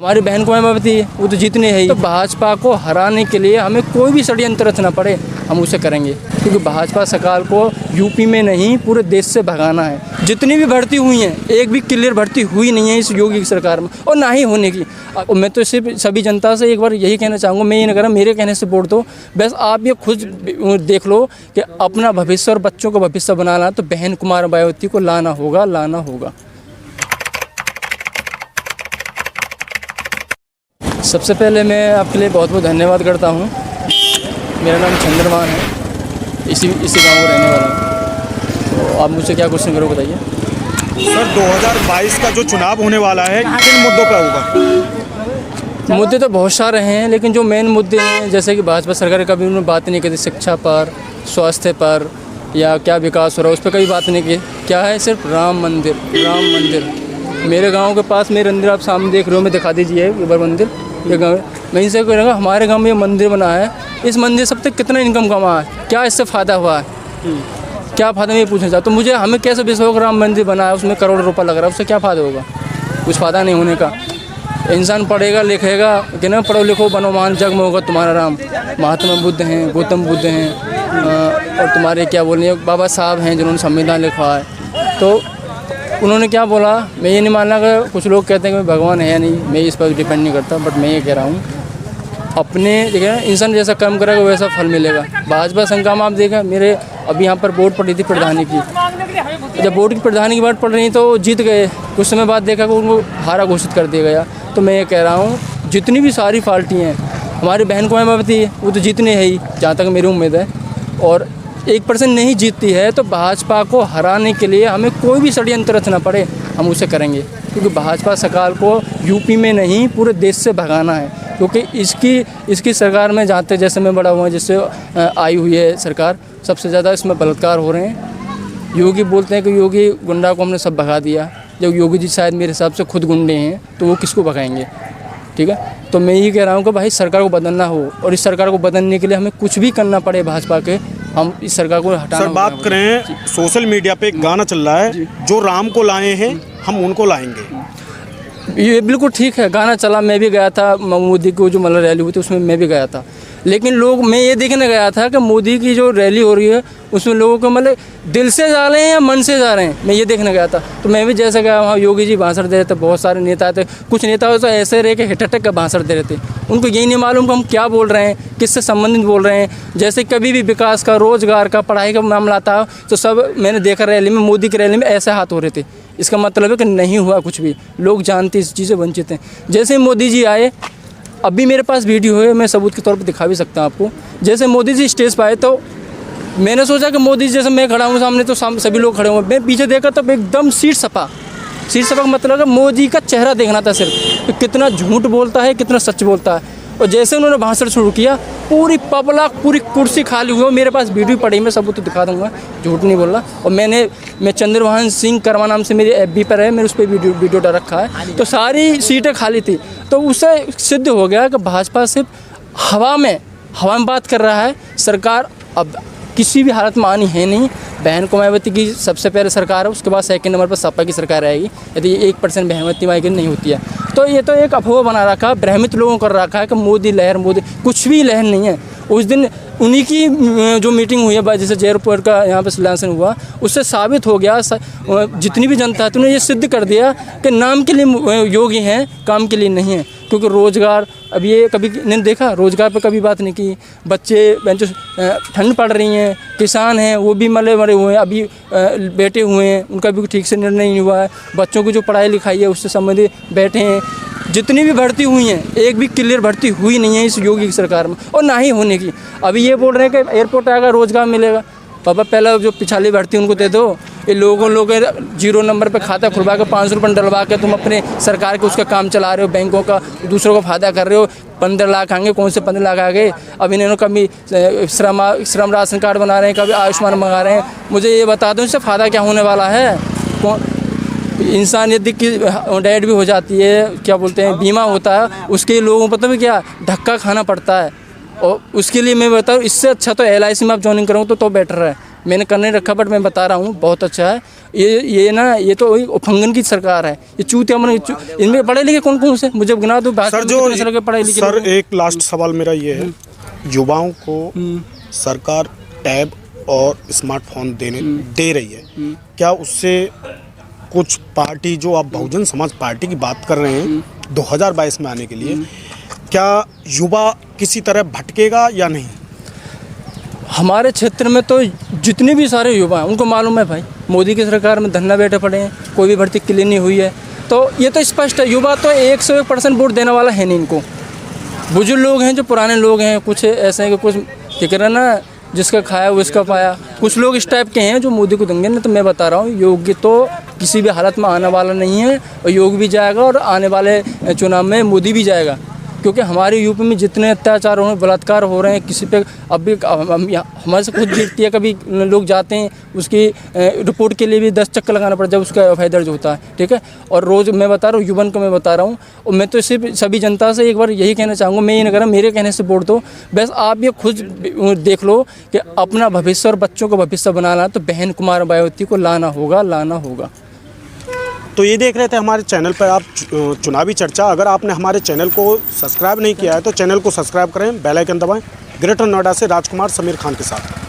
हमारी बहन को मायावती वो तो जीतनी है ही। तो भाजपा को हराने के लिए हमें कोई भी षड्यंत्र रचना पड़े हम उसे करेंगे, क्योंकि भाजपा सरकार को यूपी में नहीं पूरे देश से भगाना है। जितनी भी भर्ती हुई हैं एक भी क्लियर भर्ती हुई नहीं है इस योगी की सरकार में और ना ही होने की। और मैं तो सिर्फ सभी जनता से एक बार यही कहना चाहूँगा, मैं ये नहीं कह रहा मेरे कहने से वोट दो, बस आप ये खुद देख लो कि अपना भविष्य और बच्चों का भविष्य बनाना तो बहन कुमार मायावती को लाना होगा। सबसे पहले मैं आपके लिए बहुत बहुत धन्यवाद करता हूँ। मेरा नाम चंद्रमान है, इसी गांव का रहने वाला हूँ। तो आप मुझसे क्या क्वेश्चन करो बताइए। सर 2022 का जो चुनाव होने वाला है किन मुद्दों पर होगा? मुद्दे तो बहुत सारे हैं, लेकिन जो मेन मुद्दे हैं जैसे कि भाजपा सरकार कभी उन्होंने बात नहीं की शिक्षा पर, स्वास्थ्य पर या क्या विकास हो रहा है उस पर कभी बात नहीं की। क्या है, सिर्फ राम मंदिर। मेरे गाँव के पास मेरे मंदिर आप सामने देख रहे हो, मैं दिखा दीजिए एक बार मंदिर। ये गाँव मैं इनसे कहूँगा हमारे गाँव में ये मंदिर बना है, इस मंदिर सब तक कितना इनकम कमा है, क्या इससे फ़ायदा हुआ है, क्या फ़ायदा मैं पूछना चाहता हूँ। मुझे हमें कैसे विश्वास राम मंदिर बना है उसमें करोड़ों रुपया लग रहा है, उससे क्या फ़ायदा होगा? कुछ फ़ायदा नहीं होने का। इंसान पढ़ेगा लिखेगा कि ना पढ़ो लिखो बनो महान जग में होगा तुम्हारा राम। महात्मा बुद्ध हैं, गौतम बुद्ध हैं और तुम्हारे क्या बोलेंगे बाबा साहब हैं जिन्होंने संविधान लिखा है। तो उन्होंने क्या बोला, मैं ये नहीं मानना कि कुछ लोग कहते हैं कि भगवान है नहीं, मैं इस पर डिपेंड नहीं करता, बट मैं ये कह रहा हूँ अपने देखिए इंसान जैसा कर्म करेगा वैसा फल मिलेगा। भाजपा संग्राम आप देखा, मेरे अभी यहाँ पर वोट पड़ी थी प्रधानी की, जब वोट की प्रधानी की बात पड़ रही तो जीत गए, कुछ समय बाद देखा कि उनको हारा घोषित कर दिया गया। तो मैं ये कह रहा हूँ जितनी भी सारी पार्टी हैं, हमारी बहन को मायावती वो तो जीतनी है ही जहाँ तक मेरी उम्मीद है, और 1% नहीं जीतती है तो भाजपा को हराने के लिए हमें कोई भी षड्यंत्र रचना पड़े हम उसे करेंगे, क्योंकि भाजपा सरकार को यूपी में नहीं पूरे देश से भगाना है। क्योंकि इसकी सरकार में जाते जैसे मैं बड़ा हुआ जिससे आई हुई है सरकार, सबसे ज़्यादा इसमें बलात्कार हो रहे हैं। योगी बोलते हैं कि योगी गुंडा को हमने सब भगा दिया, जब योगी जी शायद मेरे हिसाब से खुद गुंडे हैं तो वो किसको भगाएंगे? ठीक है, तो मैं यही कह रहा हूँ कि भाई सरकार को बदलना हो, और इस सरकार को बदलने के लिए हमें कुछ भी करना पड़े भाजपा के, हम इस सरकार को हटाना। सर बात करें सोशल मीडिया पे एक गाना चल रहा है, जो राम को लाए हैं हम उनको लाएंगे। ये बिल्कुल ठीक है, गाना चला, मैं भी गया था, मोदी को जो मतलब रैली हुई थी उसमें मैं भी गया था। लेकिन लोग, मैं ये देखने गया था कि मोदी की जो रैली हो रही है उसमें लोगों को मतलब दिल से जा रहे हैं या मन से जा रहे हैं, मैं ये देखने गया था। तो मैं भी जैसे गया वहाँ योगी जी भाषण दे रहे थे, बहुत सारे नेता थे, कुछ नेता तो ऐसे रहे कि हिटक का भाषण दे रहे थे, उनको यही नहीं मालूम कि हम क्या बोल रहे हैं, किससे संबंधित बोल रहे हैं। जैसे कभी भी विकास का, रोजगार का, पढ़ाई का मामला था तो सब मैंने देखा रैली में, मोदी की रैली में ऐसे हाथ हो रहे थे। इसका मतलब है कि नहीं हुआ कुछ भी, लोग जानते इस चीज़ से वंचित हैं। जैसे मोदी जी आए, अभी मेरे पास वीडियो है, मैं सबूत के तौर पर दिखा भी सकता हूँ आपको। जैसे मोदी जी स्टेज पर आए तो मैंने सोचा कि मोदी जी जैसे मैं खड़ा हूँ सामने तो सभी लोग खड़े हुए, मैं पीछे देखा तो एकदम सीट सपा का मतलब है मोदी का चेहरा देखना था सिर्फ, तो कितना झूठ बोलता है कितना सच बोलता है। और जैसे उन्होंने भाषण शुरू किया पूरी पब्लिक, पूरी कुर्सी खाली हुई, मेरे पास वीडियो पड़ी, मैं सबूत तो दिखा दूंगा, झूठ नहीं बोल रहा। और मैं चंद्रभान सिंह कर्मा नाम से मेरी FB पर है, मेरे उस पर वीडियो डाल रखा है, तो सारी सीटें खाली थी। तो उससे सिद्ध हो गया कि भाजपा सिर्फ हवा में बात कर रहा है, सरकार अब किसी भी हालत में आनी है नहीं। बहन को मायावती की सबसे पहले सरकार है, उसके बाद सेकंड नंबर पर सपा की सरकार आएगी यदि 1% बहनवती मायावती नहीं होती है। तो ये तो एक अफवाह बना रखा है, भ्रमित लोगों कर रखा है कि मोदी लहर, मोदी कुछ भी लहर नहीं है। उस दिन उन्हीं की जो मीटिंग हुई है, जैसे जयपुर का यहाँ पर शिलान्यासन हुआ, उससे साबित हो गया, जितनी भी जनता है तो उन्हें ये सिद्ध कर दिया कि नाम के लिए योगी हैं, काम के लिए नहीं है। क्योंकि रोज़गार, अब ये कभी नहीं देखा, रोज़गार पर कभी बात नहीं की। बच्चे ठंड पड़ रही हैं, किसान हैं वो भी मरे हुए हैं, अभी बैठे हुए हैं, उनका भी ठीक से निर्णय नहीं हुआ है। बच्चों की जो पढ़ाई लिखाई है उससे संबंधित बैठे हैं। जितनी भी भर्ती हुई हैं एक भी क्लियर भर्ती हुई नहीं है इस योगी की सरकार में और ना ही होने की। अभी ये बोल रहे हैं कि एयरपोर्ट आएगा रोज़गार मिलेगा, पापा पहले जो पिछली भर्ती उनको दे दो। ये लोग 0 नंबर पे खाता खुलवा के 500 रुपये डलवा के तुम अपने सरकार के उसका काम चला रहे हो, बैंकों का दूसरों को फ़ायदा कर रहे हो। 15 लाख आएंगे, कौन से 15 लाख आ गए? अब इन्होंने कभी श्रम राशन कार्ड बना रहे हैं, कभी आयुष्मान मंगा रहे हैं। मुझे ये बता दो इससे फ़ायदा क्या होने वाला है? इंसान यदि की डेड भी हो जाती है, क्या बोलते हैं, बीमा होता है, उसके लोगों को पता है क्या धक्का खाना पड़ता है। और उसके लिए मैं बताऊँ इससे अच्छा तो LIC में आप ज्वाइनिंग करो तो बेटर है। मैंने कर नहीं रखा, बट मैं बता रहा हूँ बहुत अच्छा है। ये ना, ये तो उफंगन की सरकार है, ये चूतिया मन। इनमें पढ़े लिखे कौन कौन से, मुझे गिना दो। सर जो पढ़े लिखे सर एक लास्ट सवाल मेरा ये है, युवाओं को सरकार टैब और स्मार्टफोन दे रही है, क्या उससे कुछ पार्टी, जो आप बहुजन समाज पार्टी की बात कर रहे हैं 2022 में आने के लिए, क्या युवा किसी तरह भटकेगा या नहीं? हमारे क्षेत्र में तो जितने भी सारे युवा हैं उनको मालूम है भाई, मोदी की सरकार में धन्ना बैठे पड़े हैं, कोई भी भर्ती क्लियर नहीं हुई है। तो ये तो स्पष्ट है, युवा तो 101% वोट देने वाला है नहीं इनको। बुजुर्ग लोग हैं, जो पुराने लोग हैं, कुछ ऐसे हैं कि कुछ फिक्र है ना, जिसका खाया वो इसका पाया, कुछ लोग इस टाइप के हैं जो मोदी को देंगे ना। तो मैं बता रहा हूँ, योगी तो किसी भी हालत में आने वाला नहीं है, और योगी भी जाएगा और आने वाले चुनाव में मोदी भी जाएगा। क्योंकि हमारे यूपी में जितने अत्याचार हो रहे हैं, बलात्कार हो रहे हैं, किसी पे अब भी हमारे से खुद गिरती है, कभी लोग जाते हैं उसकी रिपोर्ट के लिए भी 10 चक्कर लगाना पड़ता है, उसका एफ दर्ज होता है, ठीक है। और रोज़ मैं बता रहा हूँ, युवन को मैं बता रहा हूँ, और मैं तो सिर्फ सभी जनता से एक बार यही कहना चाहूँगा, मैं ये नहीं कह रहा मेरे कहने से वोट दो, बस आप ये खुद देख लो कि अपना भविष्य और बच्चों का भविष्य बनाना, तो बहन कुमार मायावती को लाना होगा। तो ये देख रहे थे हमारे चैनल पर आप चुनावी चर्चा। अगर आपने हमारे चैनल को सब्सक्राइब नहीं किया है तो चैनल को सब्सक्राइब करें, बेल आइकन दबाएं। ग्रेटर नोएडा से राजकुमार समीर खान के साथ।